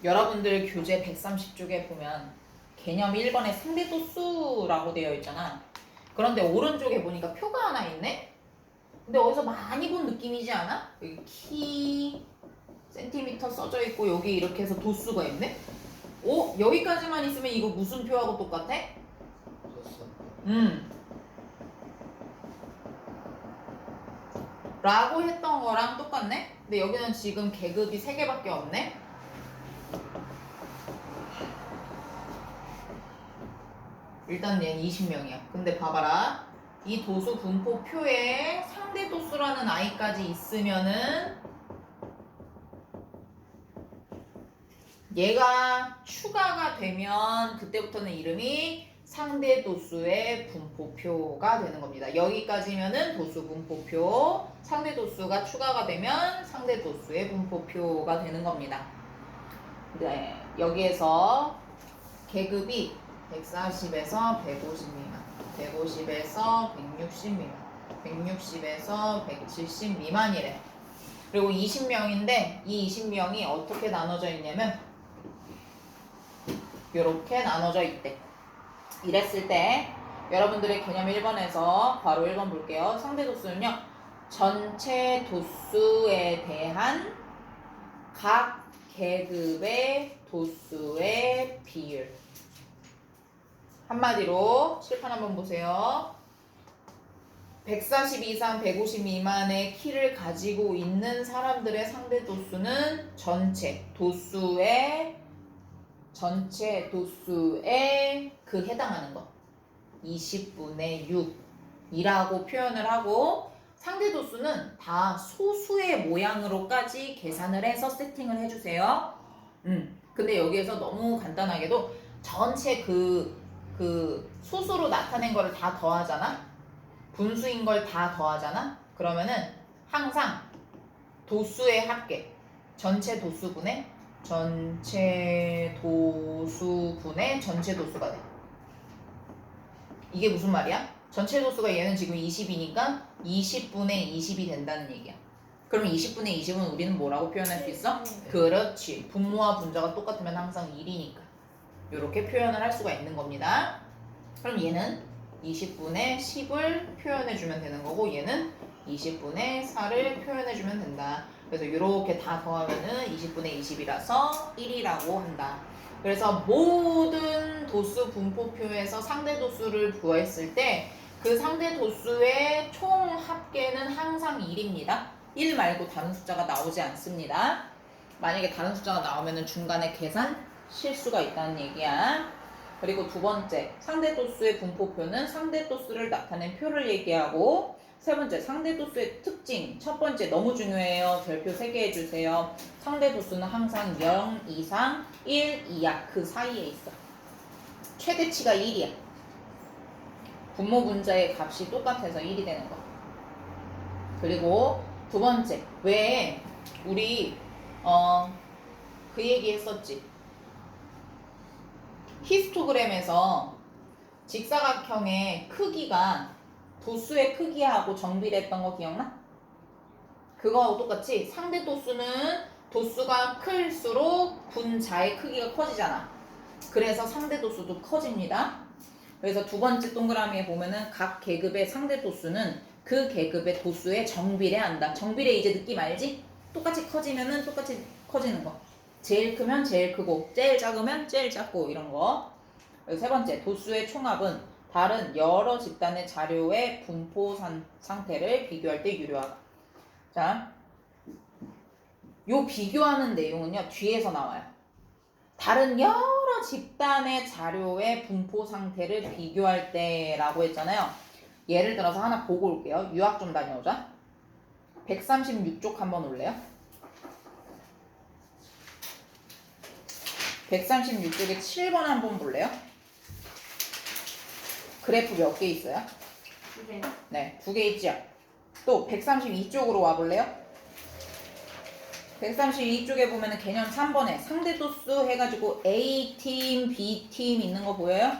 여러분들 교재 130쪽에 보면 개념 1번에 상대도수라고 되어 있잖아. 그런데 오른쪽에 보니까 표가 하나 있네? 근데 어디서 많이 본 느낌이지 않아? 여기 키, 센티미터 써져 있고 여기 이렇게 해서 도수가 있네? 오? 여기까지만 있으면 이거 무슨 표하고 똑같아? 라고 했던 거랑 똑같네? 근데 여기는 지금 계급이 3개밖에 없네? 일단 얘는 20명이야. 근데 봐봐라. 이 도수 분포표에 상대 도수라는 아이까지 있으면은 얘가 추가가 되면 그때부터는 이름이 상대 도수의 분포표가 되는 겁니다. 여기까지면은 도수 분포표, 상대 도수가 추가가 되면 상대 도수의 분포표가 되는 겁니다. 네, 여기에서 계급이 140에서 150 미만, 150에서 160 미만, 160에서 170 미만이래. 그리고 20명인데 이 20명이 어떻게 나눠져 있냐면 이렇게 나눠져 있대. 이랬을 때 여러분들의 개념 1번에서 바로 1번 볼게요. 상대 도수는요. 전체 도수에 대한 각 계급의 도수의 비율. 한마디로 칠판 한번 보세요. 140 이상 150 미만의 키를 가지고 있는 사람들의 상대 도수는 전체 도수에 그 해당하는 것 20분의 6이라고 표현을 하고 상대 도수는 다 소수의 모양으로까지 계산을 해서 세팅을 해주세요. 근데 여기에서 너무 간단하게도 전체 그 수수로 나타낸 거를 다 더하잖아? 분수인 걸 다 더하잖아? 그러면은 항상 도수의 합계, 전체 도수분의 전체 도수가 돼. 이게 무슨 말이야? 전체 도수가 얘는 지금 20이니까 20분의 20이 된다는 얘기야. 그럼 20분의 20은 우리는 뭐라고 표현할 수 있어? 그렇지. 분모와 분자가 똑같으면 항상 1이니까. 이렇게 표현을 할 수가 있는 겁니다. 그럼 얘는 20분의 10을 표현해주면 되는 거고 얘는 20분의 4를 표현해주면 된다. 그래서 이렇게 다 더하면은 20분의 20이라서 1이라고 한다. 그래서 모든 도수 분포표에서 상대 도수를 구했을 때 그 상대 도수의 총 합계는 항상 1입니다. 1 말고 다른 숫자가 나오지 않습니다. 만약에 다른 숫자가 나오면은 중간에 계산 실수가 있다는 얘기야. 그리고 두 번째, 상대 도수의 분포표는 상대 도수를 나타낸 표를 얘기하고 세 번째, 상대 도수의 특징. 첫 번째, 너무 중요해요. 별표 3개 해주세요. 상대 도수는 항상 0 이상 1 이하 그 사이에 있어. 최대치가 1이야. 분모 분자의 값이 똑같아서 1이 되는 거. 그리고 두 번째, 왜 우리 그 얘기 했었지. 히스토그램에서 직사각형의 크기가 도수의 크기하고 정비례했던 거 기억나? 그거하고 똑같이 상대 도수는 도수가 클수록 분자의 크기가 커지잖아. 그래서 상대 도수도 커집니다. 그래서 두 번째 동그라미에 보면은 각 계급의 상대 도수는 그 계급의 도수에 정비례한다. 정비례 이제 느낌 알지? 똑같이 커지면은 똑같이 커지는 거. 제일 크면 제일 크고 제일 작으면 제일 작고 이런 거. 그리고 세 번째, 도수의 총합은 다른 여러 집단의 자료의 분포 상태를 비교할 때 유효하다. 자, 요 비교하는 내용은요 뒤에서 나와요. 다른 여러 집단의 자료의 분포 상태를 비교할 때라고 했잖아요. 예를 들어서 하나 보고 올게요. 유학 좀 다녀오자. 136쪽 한번 올래요? 136쪽에 7번 한번 볼래요? 그래프 몇 개 있어요? 2개. 네, 2개 있죠. 또 132쪽으로 와볼래요? 132쪽에 보면은 개념 3번에 상대도수 해가지고 A팀, B팀 있는 거 보여요?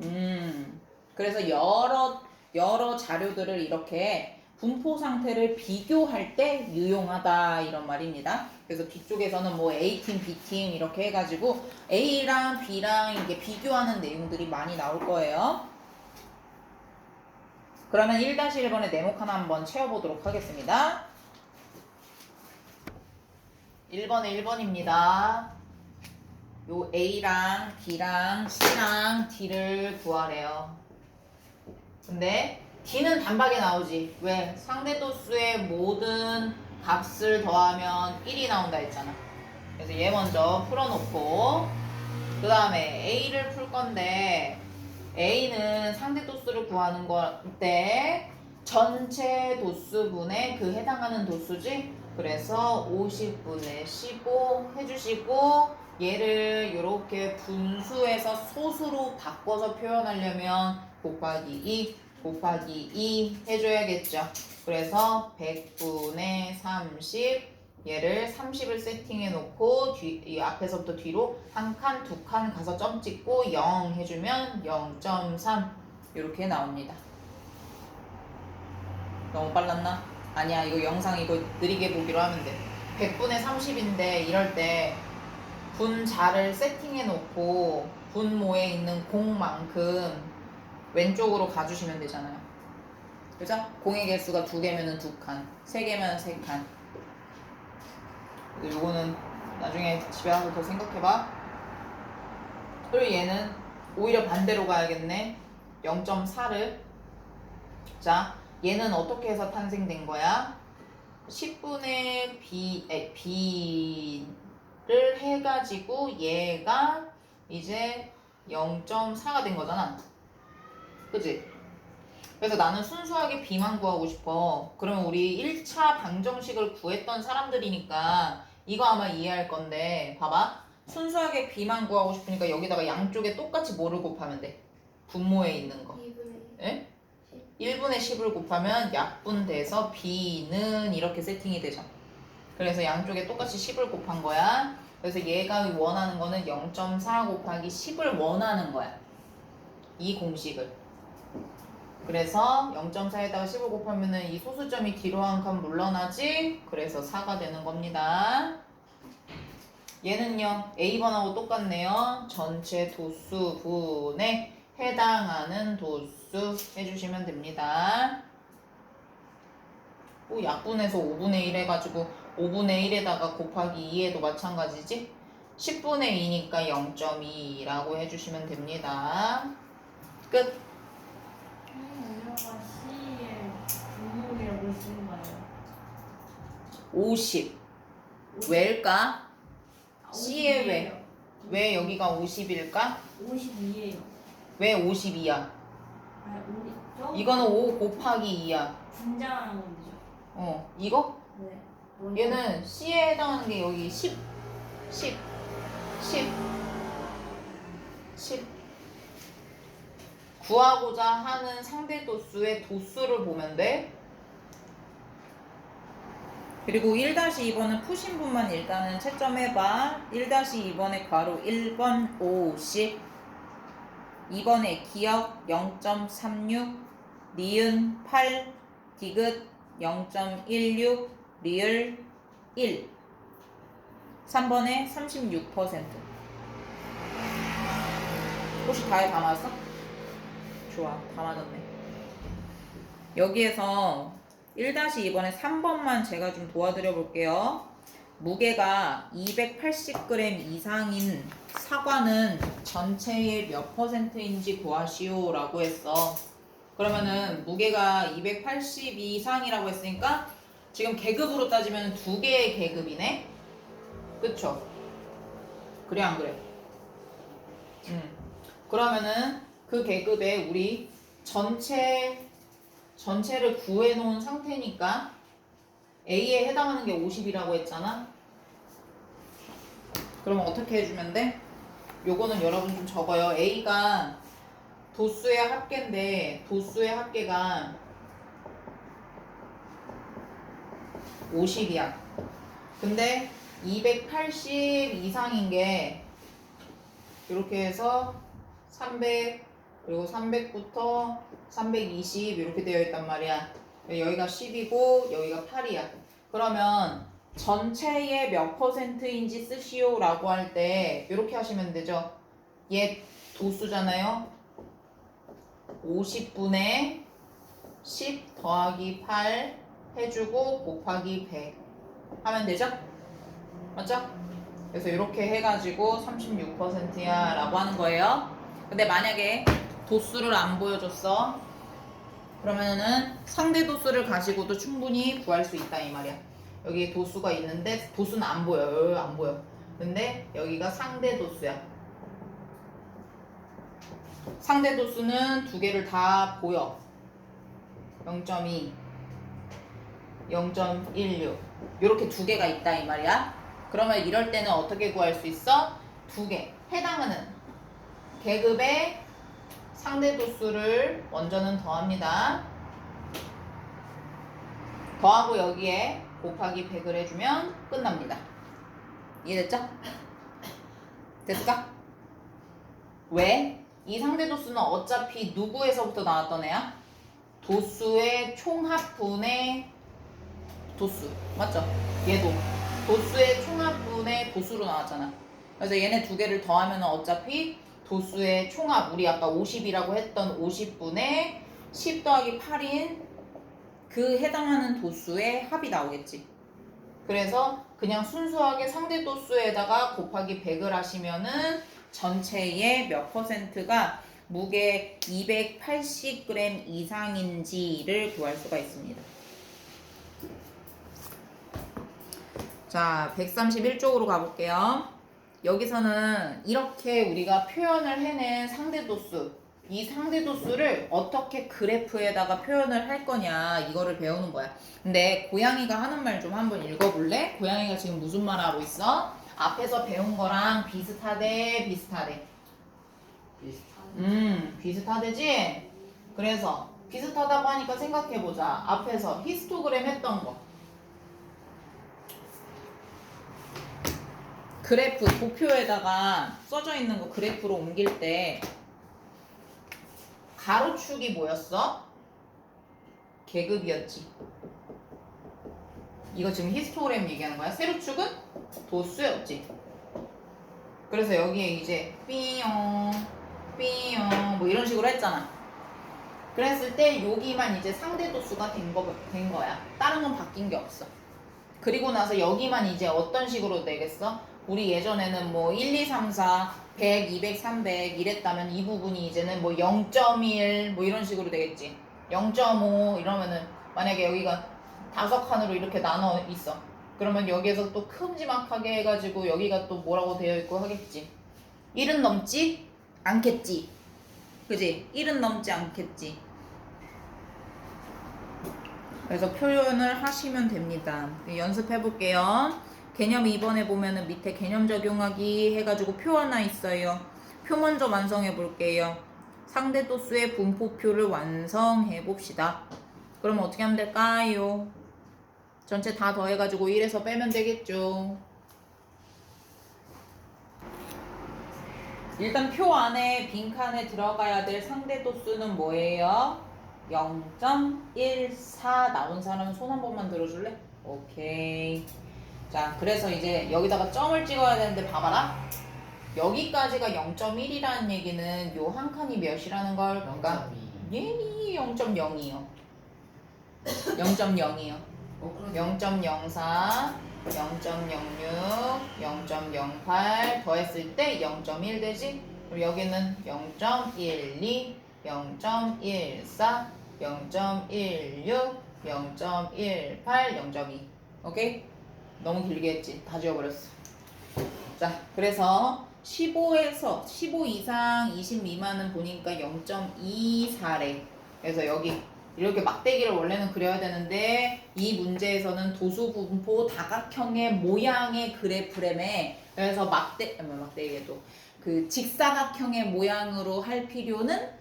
네. 그래서 여러 자료들을 이렇게 분포 상태를 비교할 때 유용하다 이런 말입니다. 그래서 뒤쪽에서는 뭐 A팀, B팀 이렇게 해가지고 A랑 B랑 이렇게 비교하는 내용들이 많이 나올 거예요. 그러면 1-1번의 네모 하나 한번 채워보도록 하겠습니다. 1번에 1번입니다. 요 A랑 B랑 C랑 D를 구하래요. 근데 D는 단박에 나오지. 왜? 상대 도수의 모든 값을 더하면 1이 나온다 했잖아. 그래서 얘 먼저 풀어놓고 그 다음에 A를 풀 건데 A는 상대 도수를 구하는 건데 전체 도수분의 그 해당하는 도수지. 그래서 50분의 15 해주시고 얘를 이렇게 분수에서 소수로 바꿔서 표현하려면 곱하기 2 곱하기 2 해줘야겠죠. 그래서 100분의 30 얘를 30을 세팅해 놓고 이 앞에서부터 뒤로 한 칸, 두 칸 가서 점 찍고 0 해주면 0.3 이렇게 나옵니다. 너무 빨랐나? 아니야, 이거 영상 이거 느리게 보기로 하면 돼. 100분의 30인데 이럴 때 분자를 세팅해 놓고 분모에 있는 공만큼 왼쪽으로 가주시면 되잖아요. 그죠? 공의 개수가 2개면 2칸, 3개면 3칸. 요거는 나중에 집에 와서 더 생각해봐. 그리고 얘는 오히려 반대로 가야겠네. 0.4를. 자, 얘는 어떻게 해서 탄생된 거야? 10분의 B를 해가지고 얘가 이제 0.4가 된 거잖아. 그치? 그래서 나는 순수하게 B만 구하고 싶어. 그러면 우리 1차 방정식을 구했던 사람들이니까 이거 아마 이해할 건데 봐봐. 순수하게 B만 구하고 싶으니까 여기다가 양쪽에 똑같이 뭐를 곱하면 돼? 분모에 있는 거. 2분의 예? 1분의 10을 곱하면 약분돼서 B는 이렇게 세팅이 되죠. 그래서 양쪽에 똑같이 10을 곱한 거야. 그래서 얘가 원하는 거는 0.4 곱하기 10을 원하는 거야. 이 공식을. 그래서 0.4에다가 10을 곱하면은 이 소수점이 뒤로 한 칸 물러나지? 그래서 4가 되는 겁니다. 얘는요, A번하고 똑같네요. 전체 도수분에 해당하는 도수 해주시면 됩니다. 약분해서 5분의 1 해가지고 5분의 1에다가 곱하기 2에도 마찬가지지? 10분의 2니까 0.2라고 해주시면 됩니다. 끝! 우리가 C의 분모이라고 쓰는 거예요. 50 왜일까? C의 52예요. 왜 여기가 50일까? 52예요. 왜 52야? 아, 우리 저 이거는 5 곱하기 2야. 분자하는 건데죠. 이거? 네. 얘는 C에 해당하는 게 여기 10 구하고자 하는 상대 도수의 도수를 보면 돼. 그리고 1-2번은 푸신분만 일단은 채점해봐. 1-2번의 괄호 1번 50 2번의 기억 0.36 니은 8 디귿 0.16 리을 1 3번에 36% 혹시 다에 다 맞았어? 좋아, 다 맞았네. 여기에서 1-2번에 3번만 제가 좀 도와드려 볼게요. 무게가 280g 이상인 사과는 전체의 몇 %인지 구하시오 라고 했어. 그러면은 무게가 280 이상이라고 했으니까 지금 계급으로 따지면 2개의 계급이네? 그쵸? 그래 안 그래? 그러면은 그 계급에 우리 전체를 구해놓은 상태니까 A에 해당하는 게 50이라고 했잖아? 그러면 어떻게 해주면 돼? 요거는 여러분 좀 적어요. A가 도수의 합계인데 도수의 합계가 50이야. 근데 280 이상인 게 이렇게 해서 300 그리고 300부터 320 이렇게 되어 있단 말이야. 여기가 10이고 여기가 8이야. 그러면 전체의 몇 퍼센트인지 쓰시오라고 할 때 이렇게 하시면 되죠. 얘 도수잖아요. 50분의 10 더하기 8 해주고 곱하기 100 하면 되죠? 맞죠? 그래서 이렇게 해가지고 36%야 라고 하는 거예요. 근데 만약에 도수를 안 보여줬어. 그러면은 상대 도수를 가지고도 충분히 구할 수 있다 이 말이야. 여기 도수가 있는데 도수는 안 보여. 안 보여. 근데 여기가 상대 도수야. 상대 도수는 두 개를 다 보여. 0.2, 0.16 이렇게 두 개가 있다 이 말이야. 그러면 이럴 때는 어떻게 구할 수 있어? 두 개 해당하는 계급의 상대 도수를 먼저는 더합니다. 더하고 여기에 곱하기 100을 해주면 끝납니다. 이해됐죠? 됐을까? 왜? 이 상대 도수는 어차피 누구에서부터 나왔던 애야? 도수의 총합분의 도수 맞죠? 얘도 도수의 총합분의 도수로 나왔잖아. 그래서 얘네 두 개를 더하면 어차피 도수의 총합 우리 아까 50이라고 했던 50분의 10 더하기 8인 그 해당하는 도수의 합이 나오겠지. 그래서 그냥 순수하게 상대 도수에다가 곱하기 100을 하시면은 전체의 몇 퍼센트가 무게 280g 이상인지를 구할 수가 있습니다. 자, 131쪽으로 가볼게요. 여기서는 이렇게 우리가 표현을 해낸 상대 도수, 이 상대 도수를 어떻게 그래프에다가 표현을 할 거냐 이거를 배우는 거야. 근데 고양이가 하는 말 좀 한번 읽어볼래? 고양이가 지금 무슨 말 하고 있어? 앞에서 배운 거랑 비슷하대, 비슷하대. 비슷하대지? 그래서 비슷하다고 하니까 생각해보자. 앞에서 히스토그램 했던 거. 그래프, 도표에다가 써져 있는 거 그래프로 옮길 때 가로축이 뭐였어? 계급이었지. 이거 지금 히스토그램 얘기하는 거야. 세로축은 도수였지. 그래서 여기에 이제 삐용 삐용 뭐 이런 식으로 했잖아. 그랬을 때 여기만 이제 상대 도수가 된 거야. 다른 건 바뀐 게 없어. 그리고 나서 여기만 이제 어떤 식으로 되겠어? 우리 예전에는 뭐 1, 2, 3, 4, 100, 200, 300 이랬다면 이 부분이 이제는 뭐 0.1 뭐 이런 식으로 되겠지. 0.5 이러면은 만약에 여기가 5칸으로 이렇게 나눠 있어. 그러면 여기에서 또 큼지막하게 해가지고 여기가 또 뭐라고 되어 있고 하겠지. 1은 넘지 않겠지. 그지? 1은 넘지 않겠지. 그래서 표현을 하시면 됩니다. 연습해 볼게요. 개념 2번에 보면은 밑에 개념 적용하기 해가지고 표 하나 있어요. 표 먼저 완성해 볼게요. 상대 도수의 분포표를 완성해 봅시다. 그럼 어떻게 하면 될까요? 전체 다 더해가지고 1에서 빼면 되겠죠. 일단 표 안에 빈칸에 들어가야 될 상대 도수는 뭐예요? 0.14 나온 사람 손 한 번만 들어줄래? 오케이. 자, 그래서 이제 여기다가 점을 찍어야 되는데 봐봐라. 여기까지가 0.1이라는 얘기는 요 한 칸이 몇이라는 걸 볼까? 얘니 0.0이요. 0.0이요. 0.04, 0.06, 0.08 더했을 때 0.1 되지? 그리고 여기는 0.12, 0.14, 0.16, 0.18, 0.2. 오케이? 너무 길게 했지? 다 지워버렸어. 자, 그래서 15에서 15 이상 20 미만은 보니까 0.24래. 그래서 여기 이렇게 막대기를 원래는 그려야 되는데 이 문제에서는 도수 분포 다각형의 모양의 그래프램에 그래서 막대기에도 그 직사각형의 모양으로 할 필요는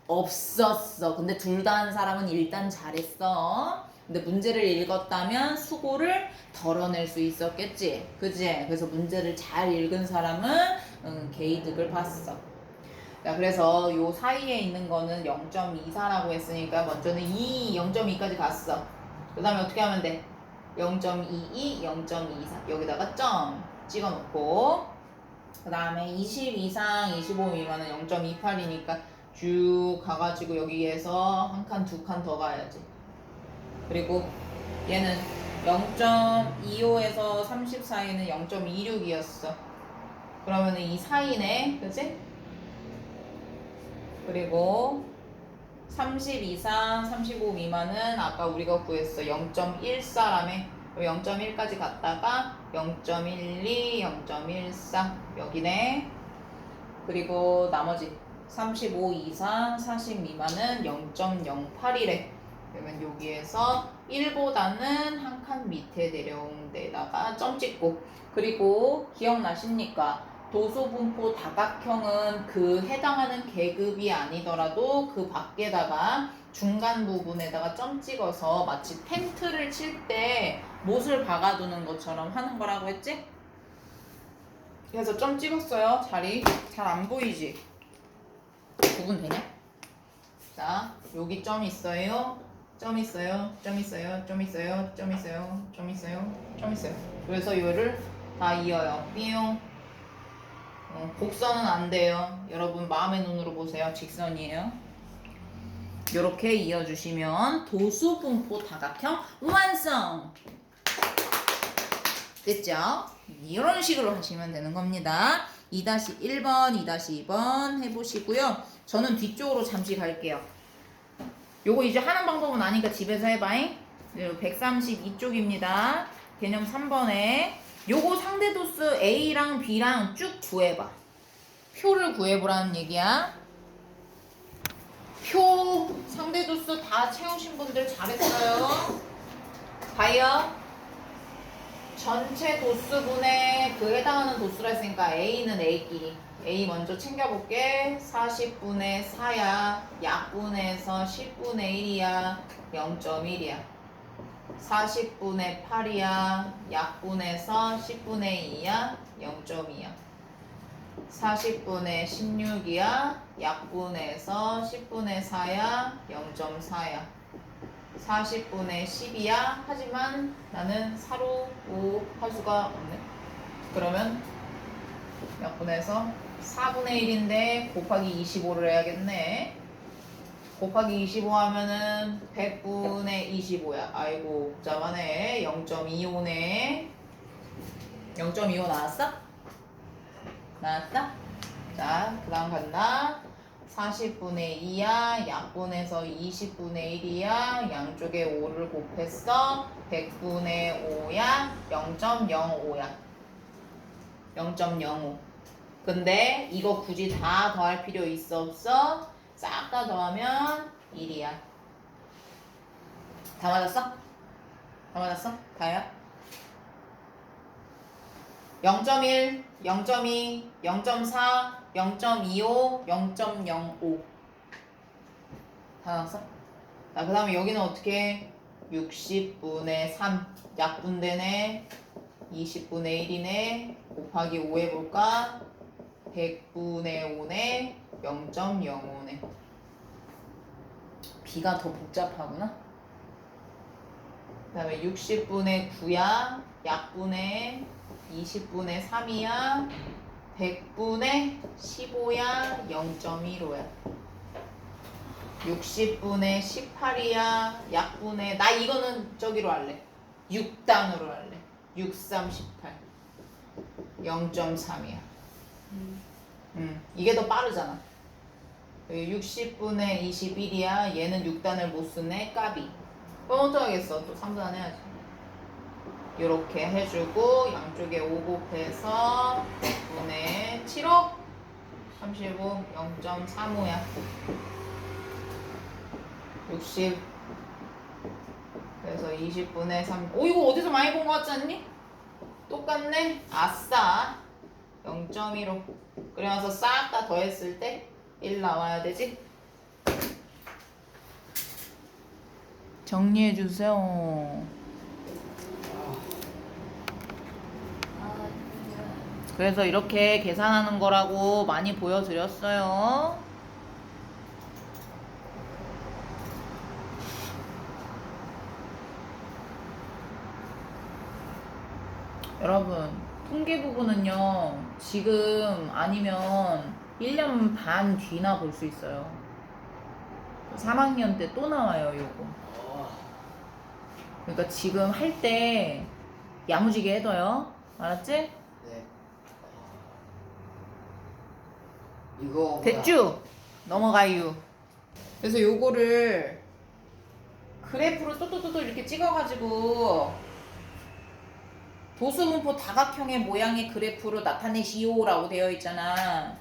없었어. 근데 둘 다 한 사람은 일단 잘했어. 근데 문제를 읽었다면 수고를 덜어낼 수 있었겠지. 그지? 그래서 문제를 잘 읽은 사람은 개이득을 봤어. 자, 그래서 요 사이에 있는 거는 0.24라고 했으니까 먼저는 0.2까지 갔어. 그 다음에 어떻게 하면 돼? 0.22, 0.24 여기다가 점 찍어놓고 그 다음에 20 이상 25 미만은 0.28이니까 쭉 가가지고 여기에서 한 칸 두 칸 더 가야지. 그리고 얘는 0.25에서 30 사이는 0.26이었어. 그러면은 이 사이네, 그치? 그리고 30 이상 35 미만은 아까 우리가 구했어. 0.14라며 0.1까지 갔다가 0.12, 0.14 여기네. 그리고 나머지 35 이상 40 미만은 0.08이래. 그러면 여기에서 1보다는 한 칸 밑에 내려온 데다가 점 찍고, 그리고 기억나십니까? 도수분포 다각형은 그 해당하는 계급이 아니더라도 그 밖에다가 중간 부분에다가 점 찍어서 마치 텐트를 칠 때 못을 박아두는 것처럼 하는 거라고 했지? 그래서 점 찍었어요. 자리 잘 안 보이지? 구분되냐? 자, 여기 점 있어요. 점 있어요. 점 있어요. 점 있어요. 점 있어요. 점 있어요. 점 있어요. 그래서 이거를 다 이어요. 삐용. 곡선은 안 돼요. 여러분 마음의 눈으로 보세요. 직선이에요. 이렇게 이어주시면 도수분포 다각형 완성! 됐죠? 이런 식으로 하시면 되는 겁니다. 2-1번, 2-2번 해보시고요. 저는 뒤쪽으로 잠시 갈게요. 요거 이제 하는 방법은 아니까 집에서 해봐잉. 132쪽입니다. 개념 3번에 요거 상대도수 A랑 B랑 쭉 구해봐. 표를 구해보라는 얘기야. 표 상대도수 다 채우신 분들 잘했어요. 봐요. 전체 도수분의 그 해당하는 도수라 했으니까 A는 A끼리. A 먼저 챙겨볼게. 40분의 4야. 약분해서 10분의 1이야. 0.1이야. 40분의 8이야. 약분해서 10분의 2야. 0.2야. 40분의 16이야. 약분해서 10분의 4야. 0.4야. 40분의 10이야. 하지만 나는 4로 5 할 수가 없네. 그러면 약분해서 4분의 1인데 곱하기 25를 해야겠네. 곱하기 25 하면은 100분의 25야. 아이고 복잡하네. 0.25네. 0.25 나왔어? 나왔다? 자, 그 다음 간다. 40분의 2야. 약분해서 20분의 1이야. 양쪽에 5를 곱했어. 100분의 5야. 0.05야. 0.05. 근데 이거 굳이 다 더할 필요 있어 없어? 싹 다 더하면 1이야. 다 맞았어? 다 맞았어? 다야? 0.1, 0.2, 0.4, 0.25, 0.05 다 나왔어? 자, 그 다음에 여기는 어떻게 해? 60분의 3 약분되네. 20분의 1이네. 곱하기 5 해볼까? 100분의 5네. 0.05네. B가 더 복잡하구나. 그 다음에 60분의 9야. 약분의 20분의 3이야. 100분의 15야. 0.15야. 60분의 18이야. 약분의 나 이거는 저기로 할래. 6단으로 할래. 6, 3, 18 0.3이야. 이게 더 빠르잖아. 60분의 21이야. 얘는 6단을 못 쓰네. 까비. 그럼 어떡하겠어. 또 3단 해야지. 이렇게 해주고 양쪽에 5 곱해서 100분의 7호 35 0.35야. 60 그래서 20분의 3. 오 이거 어디서 많이 본 거 같지 않니? 똑같네. 아싸. 0.15. 그래서 싹 다 더했을 때 1 나와야 되지? 정리해 주세요. 그래서 이렇게 계산하는 거라고 많이 보여드렸어요. 여러분, 통계 부분은요, 지금 아니면 1년 반 뒤나 볼 수 있어요. 3학년 때 또 나와요, 요거. 그러니까 지금 할 때 야무지게 해둬요. 알았지? 네. 이거 됐죠? 넘어가요. 그래서 요거를 그래프로 또또또또 이렇게 찍어가지고 도수분포 다각형의 모양의 그래프로 나타내시오라고 되어 있잖아.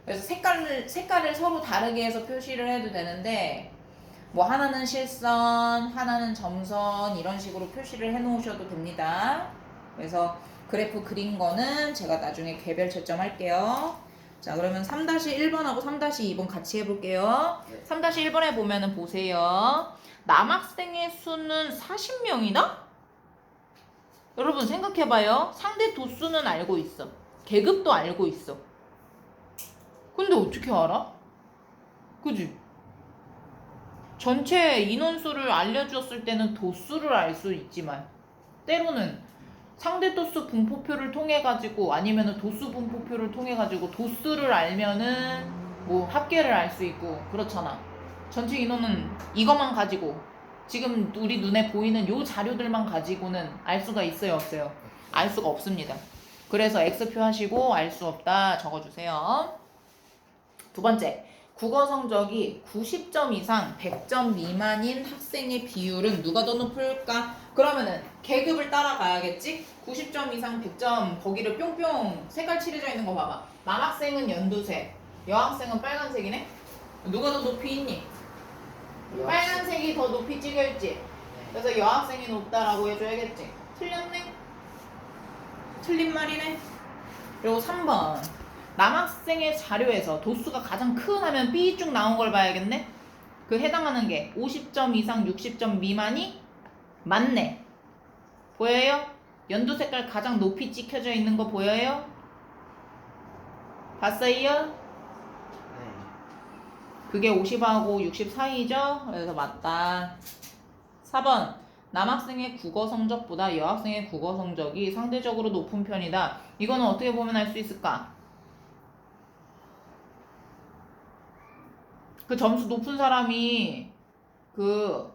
그래서 색깔을 서로 다르게 해서 표시를 해도 되는데 뭐 하나는 실선, 하나는 점선 이런 식으로 표시를 해 놓으셔도 됩니다. 그래서 그래프 그린 거는 제가 나중에 개별 채점할게요. 자, 그러면 3-1번하고 3-2번 같이 해볼게요. 네. 3-1번에 보면은 보세요. 남학생의 수는 40명이다? 여러분 생각해봐요. 상대 도수는 알고 있어. 계급도 알고 있어. 근데 어떻게 알아? 그지? 전체 인원수를 알려주었을 때는 도수를 알 수 있지만 때로는 상대 도수 분포표를 통해 가지고 아니면은 도수 분포표를 통해 가지고 도수를 알면은 뭐 합계를 알 수 있고 그렇잖아. 전체 인원은 이것만 가지고 지금 우리 눈에 보이는 요 자료들만 가지고는 알 수가 있어요, 없어요? 알 수가 없습니다. 그래서 X표 하시고 알 수 없다 적어주세요. 두 번째, 국어 성적이 90점 이상 100점 미만인 학생의 비율은 누가 더 높을까? 그러면은 계급을 따라가야겠지? 90점 이상 100점 거기를 뿅뿅 색깔 칠해져 있는 거 봐봐. 남학생은 연두색, 여학생은 빨간색이네? 누가 더 높이 있니? 빨간색이 더 높이 찍혀있지? 그래서 여학생이 높다라고 해줘야겠지? 틀렸네? 틀린 말이네? 그리고 3번, 남학생의 자료에서 도수가 가장 큰 하면 삐쭉 나온 걸 봐야겠네? 그 해당하는 게 50점 이상 60점 미만이 맞네. 보여요? 연두 색깔 가장 높이 찍혀져 있는 거 보여요? 봤어요? 네. 그게 50하고 60 사이죠? 그래서 맞다. 4번, 남학생의 국어 성적보다 여학생의 국어 성적이 상대적으로 높은 편이다. 이거는 어떻게 보면 알 수 있을까? 그 점수 높은 사람이 그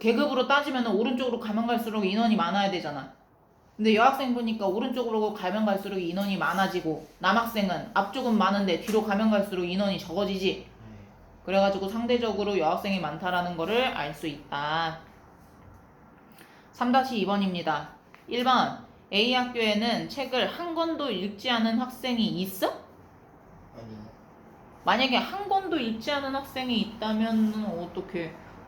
계급으로 따지면 오른쪽으로 가면 갈수록 인원이 많아야 되잖아. 근데 여학생 보니까 오른쪽으로 가면 갈수록 인원이 많아지고 남학생은 앞쪽은 많은데 뒤로 가면 갈수록 인원이 적어지지. 그래가지고 상대적으로 여학생이 많다라는 거를 알 수 있다. 3-2번입니다. 1번, A 학교에는 책을 한 권도 읽지 않은 학생이 있어? 아니요. 만약에 한 권도 읽지 않은 학생이 있다면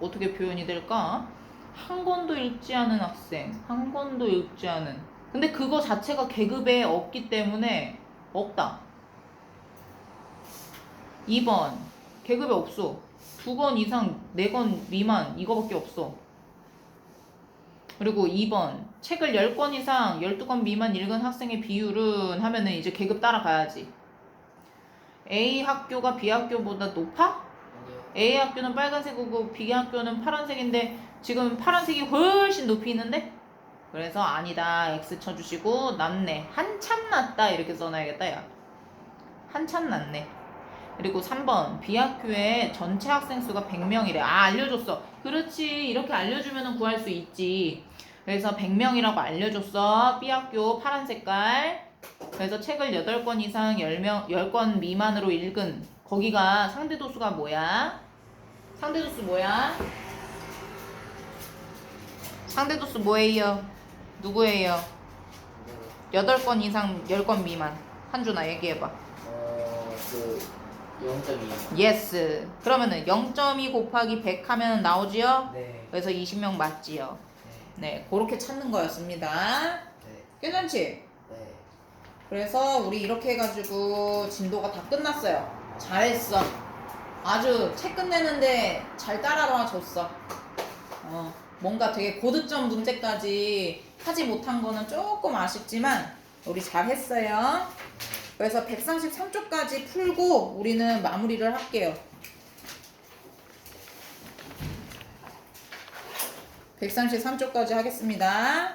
어떻게 표현이 될까? 한 권도 읽지 않은 학생, 한 권도 읽지 않은. 근데 그거 자체가 계급에 없기 때문에 없다. 2번, 계급에 없어. 2권 이상, 4권 미만 이거밖에 없어. 그리고 2번, 책을 10권 이상 12권 미만 읽은 학생의 비율은 하면은 이제 계급 따라가야지. A 학교가 B 학교보다 높아? 아니요. A 학교는 빨간색이고 B 학교는 파란색인데 지금 파란색이 훨씬 높이 있는데? 그래서 아니다. X 쳐주시고 낮네. 한참 낮다 이렇게 써놔야겠다. 야. 한참 낮네. 그리고 3번, B 학교에 전체 학생 수가 100명이래. 아, 알려줬어. 그렇지. 이렇게 알려주면 구할 수 있지. 그래서 100명이라고 알려줬어. B 학교 파란 색깔. 그래서 책을 8권 이상 10권 미만으로 읽은 거기가 상대 도수가 뭐야? 상대 도수 뭐야? 상대 도수 뭐예요? 누구예요? 8권 이상 10권 미만. 한준아 얘기해봐. 0.2. 예스. 그러면은 0.2 곱하기 100 하면 나오지요? 네. 그래서 20명 맞지요? 네, 그렇게 찾는 거였습니다. 네. 괜찮지? 네. 그래서 우리 이렇게 해가지고 진도가 다 끝났어요. 잘했어. 아주 책 끝내는데 잘 따라와 줬어. 뭔가 되게 고득점 문제까지 하지 못한 거는 조금 아쉽지만 우리 잘했어요. 그래서 133쪽까지 풀고 우리는 마무리를 할게요. 133쪽까지 하겠습니다.